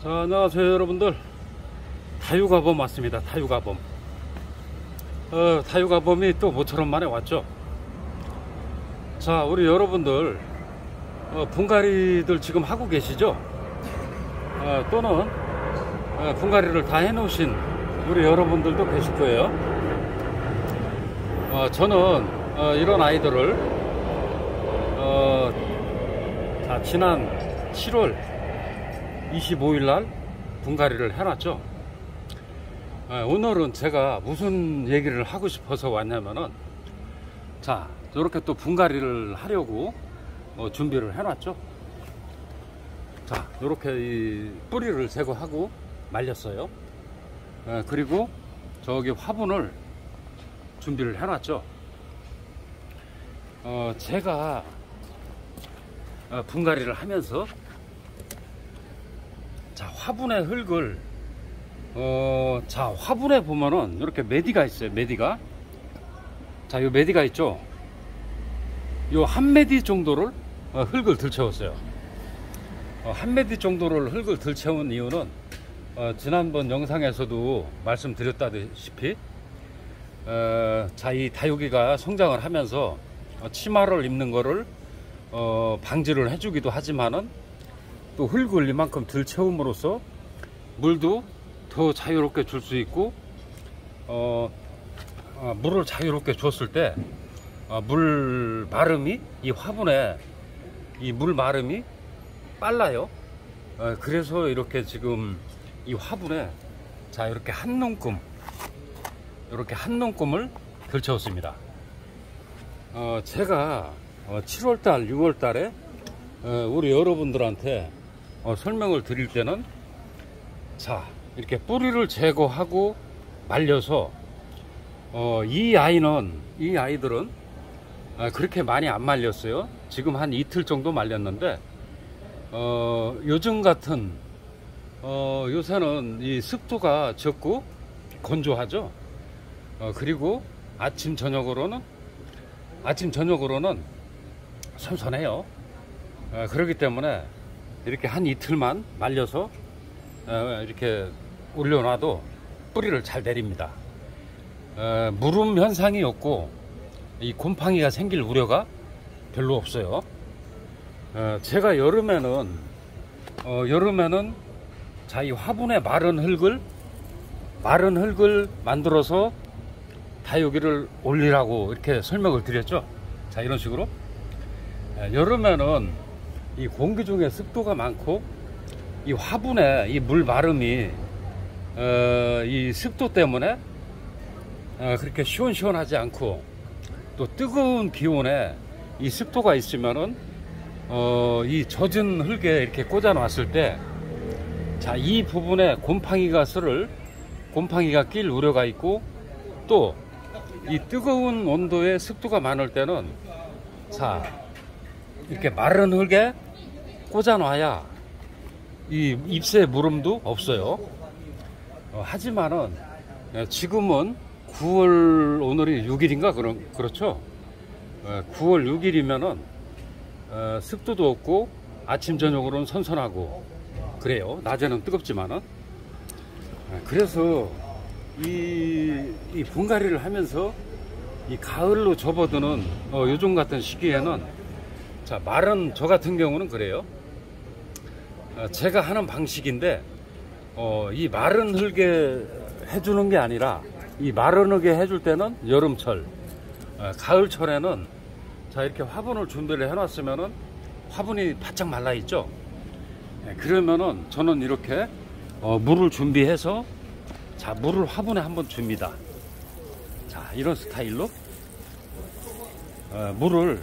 자, 안녕하세요 여러분들. 다육아범 왔습니다. 다육아범. 다육아범이 또 모처럼 만에 왔죠. 자, 우리 여러분들 분갈이들 지금 하고 계시죠? 또는 분갈이를 다 해놓으신 우리 여러분들도 계실 거예요. 저는 이런 아이들을 지난 7월 25일 날 분갈이를 해놨죠. 오늘은 제가 무슨 얘기를 하고 싶어서 왔냐면은, 자, 이렇게 또 분갈이를 하려고 준비를 해놨죠. 자, 이렇게 이 뿌리를 제거하고 말렸어요. 그리고 저기 화분을 준비를 해놨죠. 제가 분갈이를 하면서, 자, 화분의 흙을 자, 화분에 보면은 이렇게 메디가 있어요. 메디가, 자, 요 메디가 있죠. 요 한 메디 정도를 흙을 들채웠어요. 한 메디 정도를 흙을 들채운 이유는 지난번 영상에서도 말씀드렸다시피, 자, 이 다육이가 성장을 하면서 치마를 입는 거를 방지를 해주기도 하지만은, 또 흙을 이만큼 들채움으로써 물도 더 자유롭게 줄 수 있고, 물을 자유롭게 줬을 때 물 마름이, 이 화분에 이 물 마름이 빨라요. 그래서 이렇게 지금 이 화분에, 자, 이렇게 한 농금, 이렇게 한 농금을 들채웠습니다. 제가 7월달 6월달에 우리 여러분들한테 설명을 드릴 때는, 자, 이렇게 뿌리를 제거하고 말려서 이 아이들은 그렇게 많이 안 말렸어요. 지금 한 이틀 정도 말렸는데, 요즘 같은 요새는 이 습도가 적고 건조하죠. 그리고 아침 저녁으로는 선선해요. 그렇기 때문에 이렇게 한 이틀만 말려서 이렇게 올려놔도 뿌리를 잘 내립니다. 무름 현상이 없고 이 곰팡이가 생길 우려가 별로 없어요. 제가 여름에는 자, 이 화분에 마른 흙을 만들어서 다육이를 올리라고 이렇게 설명을 드렸죠. 자, 이런 식으로 여름에는 이 공기 중에 습도가 많고, 이 화분에 이 물 마름이 이 습도 때문에 그렇게 시원시원하지 않고, 또 뜨거운 기온에 이 습도가 있으면은 이 젖은 흙에 이렇게 꽂아 놨을 때, 자, 이 부분에 곰팡이가 낄 우려가 있고, 또 이 뜨거운 온도에 습도가 많을 때는, 자, 이렇게 마른 흙에 꽂아 놔야 이 잎새 무름도 없어요. 하지만은 지금은 9월, 오늘이 6일인가 그렇죠. 9월 6일이면은 습도도 없고 아침 저녁으로는 선선하고 그래요. 낮에는 뜨겁지만은. 그래서 이 분갈이를 하면서 이 가을로 접어드는 요즘 같은 시기에는, 자, 저 같은 경우는 그래요. 제가 하는 방식인데, 이 마른 흙에 해주는 게 아니라, 이 마른 흙에 해줄 때는 여름철, 가을철에는, 자, 이렇게 화분을 준비를 해놨으면은 화분이 바짝 말라 있죠. 그러면은 저는 이렇게 물을 준비해서, 자, 물을 화분에 한번 줍니다. 자, 이런 스타일로 물을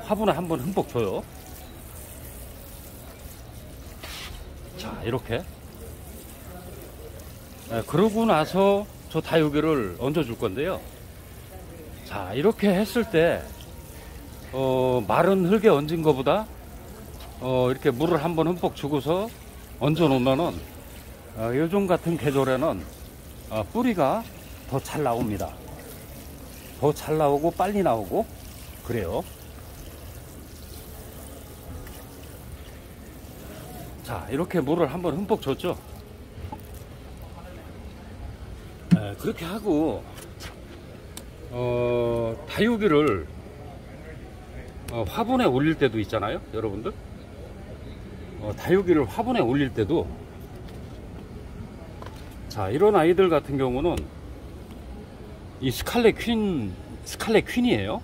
화분에 한번 흠뻑 줘요. 자, 이렇게. 그러고 나서 저 다육이를 얹어 줄 건데요. 자, 이렇게 했을 때 마른 흙에 얹은 것보다 이렇게 물을 한번 흠뻑 주고서 얹어 놓으면은 요즘 같은 계절에는 뿌리가 더 잘 나옵니다. 더 잘 나오고 빨리 나오고 그래요. 자, 이렇게 물을 한번 흠뻑 줬죠. 그렇게 하고 다육이를 화분에 올릴 때도 있잖아요, 여러분들. 다육이를 화분에 올릴 때도, 자, 이런 아이들 같은 경우는 이 스칼렛 퀸이에요.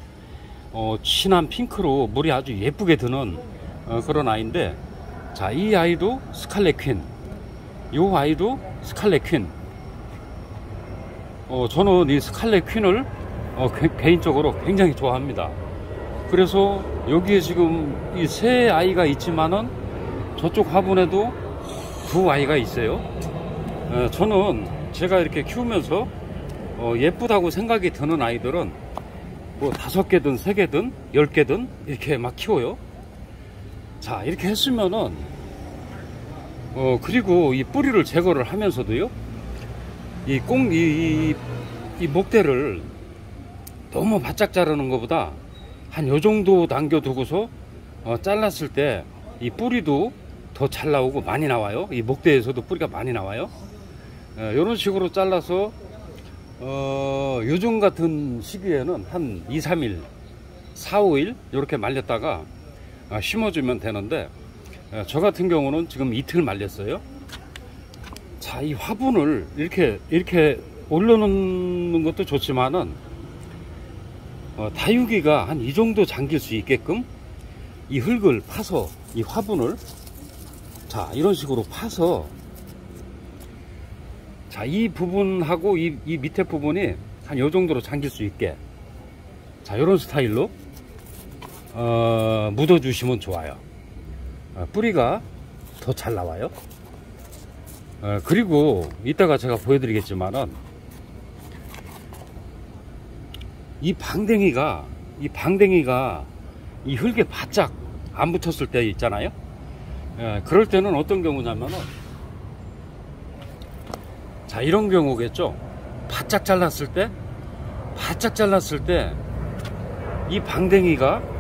진한 핑크로 물이 아주 예쁘게 드는 그런 아이인데, 자, 이 아이도 스칼렛 퀸, 이 아이도 스칼렛 퀸. 저는 이 스칼렛 퀸을 개인적으로 굉장히 좋아합니다. 그래서 여기에 지금 이 세 아이가 있지만은 저쪽 화분에도 두 아이가 있어요. 저는 제가 이렇게 키우면서 예쁘다고 생각이 드는 아이들은 뭐 5개든 3개든 10개든 이렇게 막 키워요. 자, 이렇게 했으면은 그리고 이 뿌리를 제거를 하면서도요, 이 목대를 너무 바짝 자르는 것보다 한 요 정도 남겨두고서 잘랐을 때 이 뿌리도 더 잘 나오고 많이 나와요. 이 목대에서도 뿌리가 많이 나와요. 이런 식으로 잘라서 요즘 같은 시기에는 한 2, 3일 4, 5일 이렇게 말렸다가 심어주면 되는데, 저 같은 경우는 지금 이틀 말렸어요. 자, 이 화분을 이렇게 올려놓는 것도 좋지만은 다육이가 한 이 정도 잠길 수 있게끔 이 흙을 파서 이 화분을, 자, 이런 식으로 파서, 자, 이 부분하고 이 밑에 부분이 한 요 정도로 잠길 수 있게, 자, 이런 스타일로 묻어 주시면 좋아요. 뿌리가 더 잘 나와요. 그리고 이따가 제가 보여드리겠지만은 이 방댕이가 이 흙에 바짝 안 붙었을 때 있잖아요. 그럴 때는 어떤 경우냐면은, 자, 이런 경우겠죠. 바짝 잘랐을 때 이 방댕이가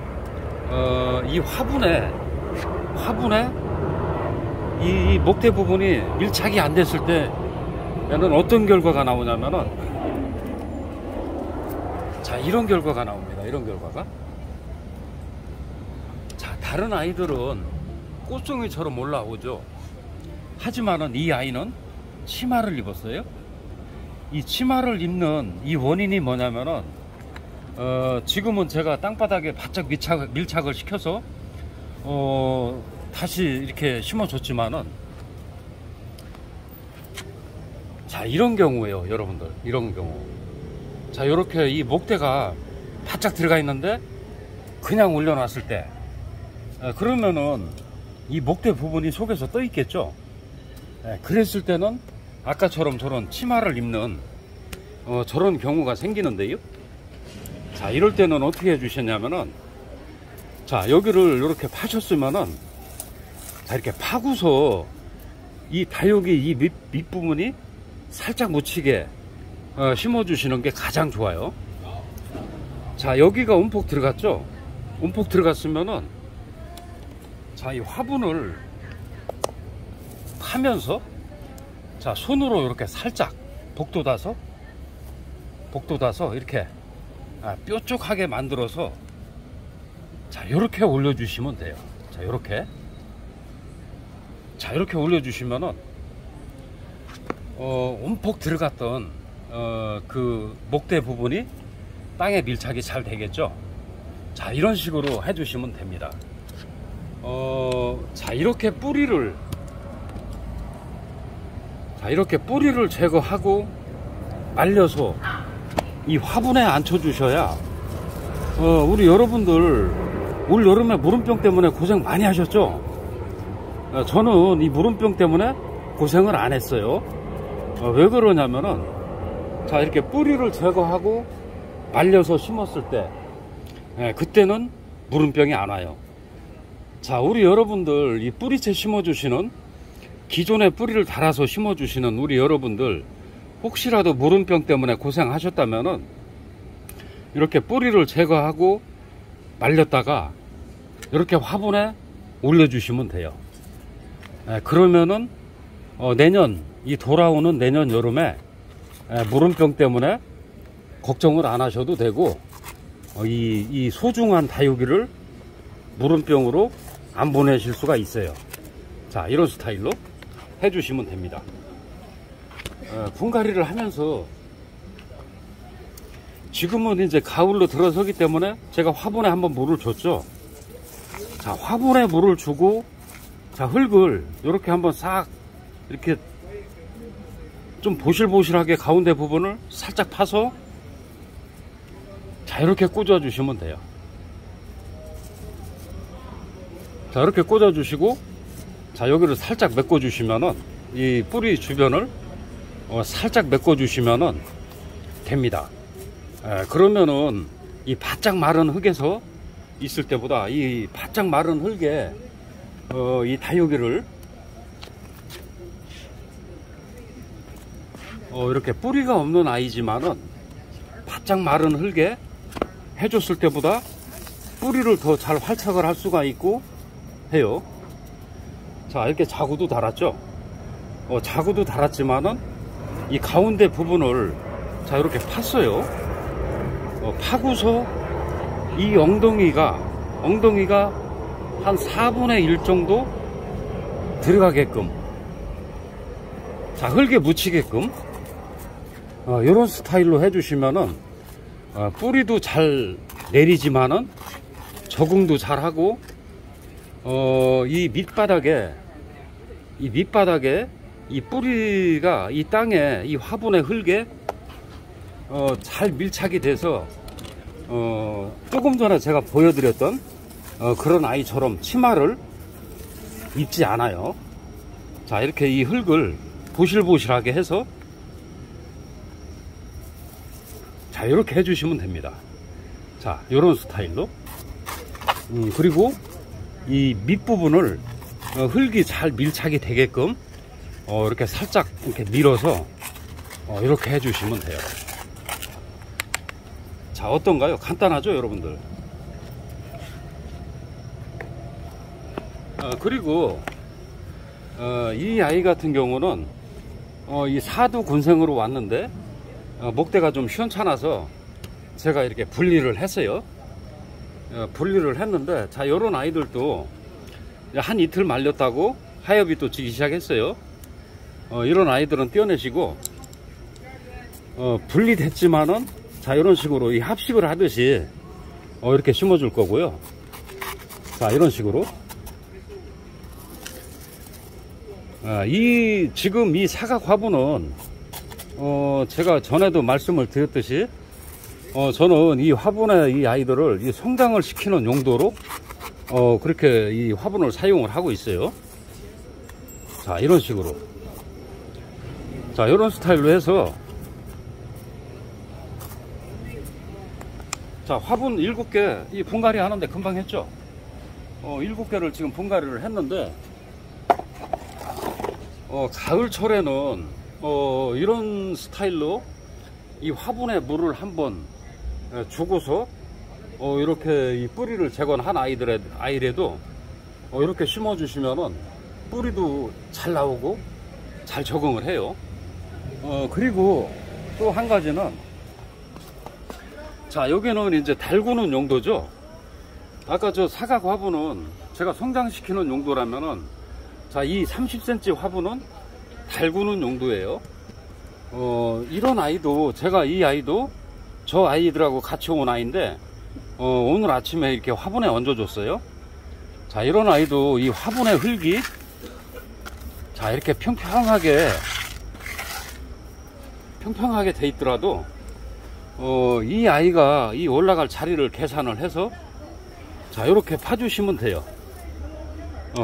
이 화분에 이 목대 부분이 밀착이 안 됐을 때는 어떤 결과가 나오냐면은, 자, 이런 결과가 나옵니다. 이런 결과가. 자, 다른 아이들은 꽃송이처럼 올라오죠. 하지만은 이 아이는 치마를 입었어요. 이 치마를 입는 이 원인이 뭐냐면은, 지금은 제가 땅바닥에 바짝 밀착을 시켜서 다시 이렇게 심어줬지만은, 자, 이런 경우에요, 여러분들. 이런 경우. 자, 요렇게 이 목대가 바짝 들어가 있는데 그냥 올려놨을 때, 그러면은 이 목대 부분이 속에서 떠 있겠죠. 그랬을 때는 아까처럼 저런 치마를 입는 저런 경우가 생기는데요. 자, 이럴 때는 어떻게 해주셨냐면은, 자, 여기를 이렇게 파셨으면은, 자, 이렇게 파고서 이 다육이 이 밑부분이 살짝 묻히게 심어주시는 게 가장 좋아요. 자, 여기가 움푹 들어갔죠. 움푹 들어갔으면은, 자, 이 화분을 파면서, 자, 손으로 이렇게 살짝 복돋아서 이렇게 뾰족하게 만들어서, 자, 이렇게 올려주시면 돼요. 자, 이렇게 올려주시면은 움푹 들어갔던 그 목대 부분이 땅에 밀착이 잘 되겠죠. 자, 이런 식으로 해주시면 됩니다. 자, 이렇게 뿌리를 제거하고 말려서 이 화분에 앉혀 주셔야, 우리 여러분들 올 여름에 무름병 때문에 고생 많이 하셨죠. 저는 이 무름병 때문에 고생을 안 했어요. 왜 그러냐면은, 자, 이렇게 뿌리를 제거하고 말려서 심었을 때, 그때는 무름병이 안 와요. 자, 우리 여러분들 이 뿌리채 심어주시는, 기존에 뿌리를 달아서 심어주시는 우리 여러분들, 혹시라도 무름병 때문에 고생하셨다면은 이렇게 뿌리를 제거하고 말렸다가 이렇게 화분에 올려주시면 돼요. 그러면은 내년 이 돌아오는 내년 여름에 물음병 때문에 걱정을 안 하셔도 되고 이 소중한 다육이를 물음병으로 안 보내실 수가 있어요. 자, 이런 스타일로 해주시면 됩니다. 분갈이를 하면서 지금은 이제 가을로 들어서기 때문에 제가 화분에 한번 물을 줬죠. 자, 화분에 물을 주고, 자, 흙을 이렇게 한번 싹 이렇게 좀 보실보실하게 가운데 부분을 살짝 파서 자, 이렇게 꽂아 주시면 돼요. 자, 이렇게 꽂아 주시고, 자, 여기를 살짝 메꿔 주시면은 이 뿌리 주변을 살짝 메꿔 주시면은 됩니다. 그러면은 이 바짝 마른 흙에서 있을 때보다 이 바짝 마른 흙에 이 다육이를 이렇게 뿌리가 없는 아이지만은 바짝 마른 흙에 해줬을 때보다 뿌리를 더 잘 활착을 할 수가 있고 해요. 자, 이렇게 자구도 달았죠. 자구도 달았지만은 이 가운데 부분을 자, 이렇게 팠어요. 파고서 이 엉덩이가 한 4분의 1 정도 들어가게끔, 자, 흙에 묻히게끔 이런 스타일로 해주시면은 뿌리도 잘 내리지만은 적응도 잘 하고 이 밑바닥에 이 뿌리가 이 땅에 이 화분의 흙에 잘 밀착이 돼서 조금 전에 제가 보여드렸던 그런 아이처럼 치마를 입지 않아요. 자, 이렇게 이 흙을 보실보실하게 해서 자, 이렇게 해주시면 됩니다. 자, 요런 스타일로 그리고 이 밑부분을 흙이 잘 밀착이 되게끔 이렇게 살짝 이렇게 밀어서 이렇게 해주시면 돼요. 자, 어떤가요? 간단하죠, 여러분들? 그리고 이 아이 같은 경우는 이 사두 군생으로 왔는데 목대가 좀 시원찮아서 제가 이렇게 분리를 했어요. 분리를 했는데, 자, 요런 아이들도 한 이틀 말렸다고 하엽이 또 지기 시작했어요. 이런 아이들은 떼어내시고 분리됐지만은 자, 이런 식으로 이 합식을 하듯이 이렇게 심어줄 거고요. 자, 이런 식으로 지금 이 사각 화분은 제가 전에도 말씀을 드렸듯이 저는 이 화분에 이 아이들을 이 성장을 시키는 용도로 그렇게 이 화분을 사용을 하고 있어요. 자, 이런 식으로, 자, 이런 스타일로 해서 자, 화분 7개 이 분갈이 하는데 금방 했죠. 7개를 지금 분갈이를 했는데 가을철에는 이런 스타일로 이 화분에 물을 한번 주고서 이렇게 이 뿌리를 재건한 아이래도 이렇게 심어 주시면은 뿌리도 잘 나오고 잘 적응을 해요. 그리고 또 한 가지는, 자, 여기는 이제 달구는 용도죠. 아까 저 사각 화분은 제가 성장시키는 용도라면은, 자, 이 30cm 화분은 달구는 용도예요. 이런 아이도, 제가 이 아이도 저 아이들하고 같이 온 아이인데 오늘 아침에 이렇게 화분에 얹어줬어요. 자, 이런 아이도 이 화분의 흙이 자, 이렇게 평평하게 돼 있더라도 이 아이가 이 올라갈 자리를 계산을 해서 자, 이렇게 파주시면 돼요.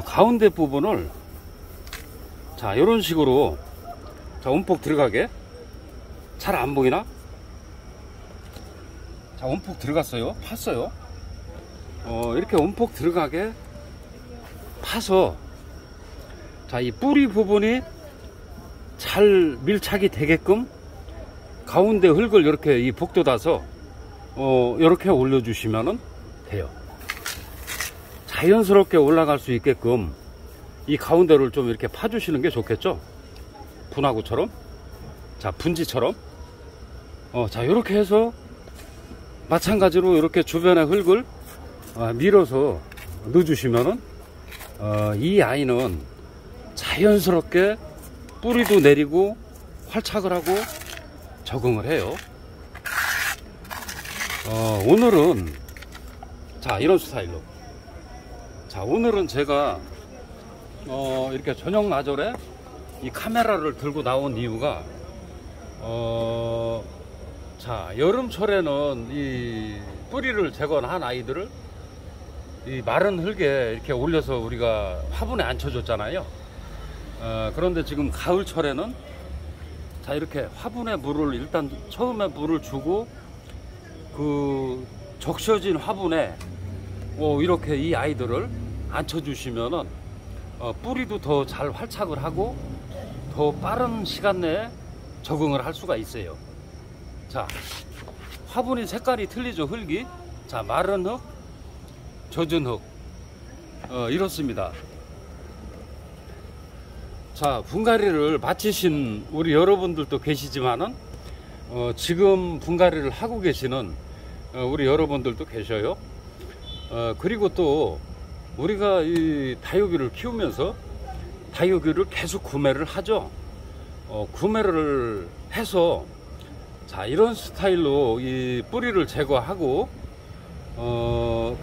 가운데 부분을 자, 이런 식으로 자, 움푹 들어가게, 잘 안 보이나? 자, 움푹 들어갔어요. 팠어요. 이렇게 움푹 들어가게 파서 자, 이 뿌리 부분이 잘 밀착이 되게끔 가운데 흙을 이렇게 이 복도다서 이렇게 올려주시면 돼요. 자연스럽게 올라갈 수 있게끔 이 가운데를 좀 이렇게 파주시는 게 좋겠죠. 분화구처럼, 자 분지처럼. 자 이렇게 해서 마찬가지로 이렇게 주변의 흙을 밀어서 넣어주시면은 이 아이는 자연스럽게 뿌리도 내리고 활착을 하고 적응을 해요. 오늘은 자 이런 스타일로, 자 오늘은 제가 이렇게 저녁 나절에 이 카메라를 들고 나온 이유가 자 여름철에는 이 뿌리를 제거한 아이들을 이 마른 흙에 이렇게 올려서 우리가 화분에 앉혀줬잖아요. 그런데 지금 가을철에는 자 이렇게 화분에 물을 일단 처음에 물을 주고 그 적셔진 화분에 이렇게 이 아이들을 앉혀주시면은 뿌리도 더 잘 활착을 하고 더 빠른 시간 내에 적응을 할 수가 있어요. 자 화분이 색깔이 틀리죠. 흙이. 자 마른 흙, 젖은 흙, 이렇습니다. 자 분갈이를 마치신 우리 여러분들도 계시지만은 지금 분갈이를 하고 계시는 우리 여러분들도 계셔요. 그리고 또 우리가 이 다육이를 키우면서 다육이를 계속 구매를 하죠. 구매를 해서 자 이런 스타일로 이 뿌리를 제거하고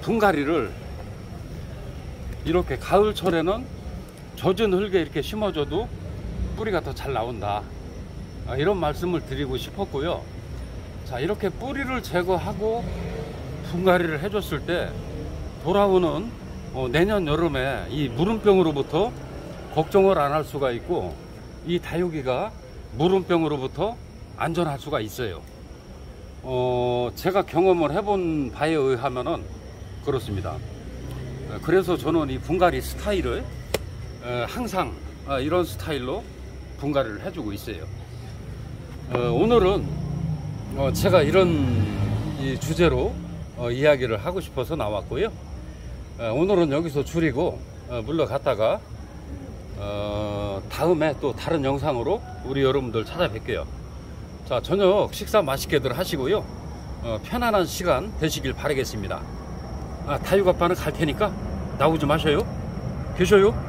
분갈이를 이렇게 가을철에는 젖은 흙에 이렇게 심어줘도 뿌리가 더 잘 나온다, 이런 말씀을 드리고 싶었고요. 자 이렇게 뿌리를 제거하고 분갈이를 해줬을 때 돌아오는 내년 여름에 이 무름병으로부터 걱정을 안 할 수가 있고 이 다육이가 무름병으로부터 안전할 수가 있어요. 제가 경험을 해본 바에 의하면은 그렇습니다. 그래서 저는 이 분갈이 스타일을 항상 이런 스타일로 분갈이를 해주고 있어요. 오늘은 제가 이런 이 주제로 이야기를 하고 싶어서 나왔고요. 오늘은 여기서 줄이고 물러갔다가 다음에 또 다른 영상으로 우리 여러분들 찾아뵐게요. 자 저녁 식사 맛있게들 하시고요. 편안한 시간 되시길 바라겠습니다. 다육아빠는 갈 테니까 나오지 마셔요. 계셔요.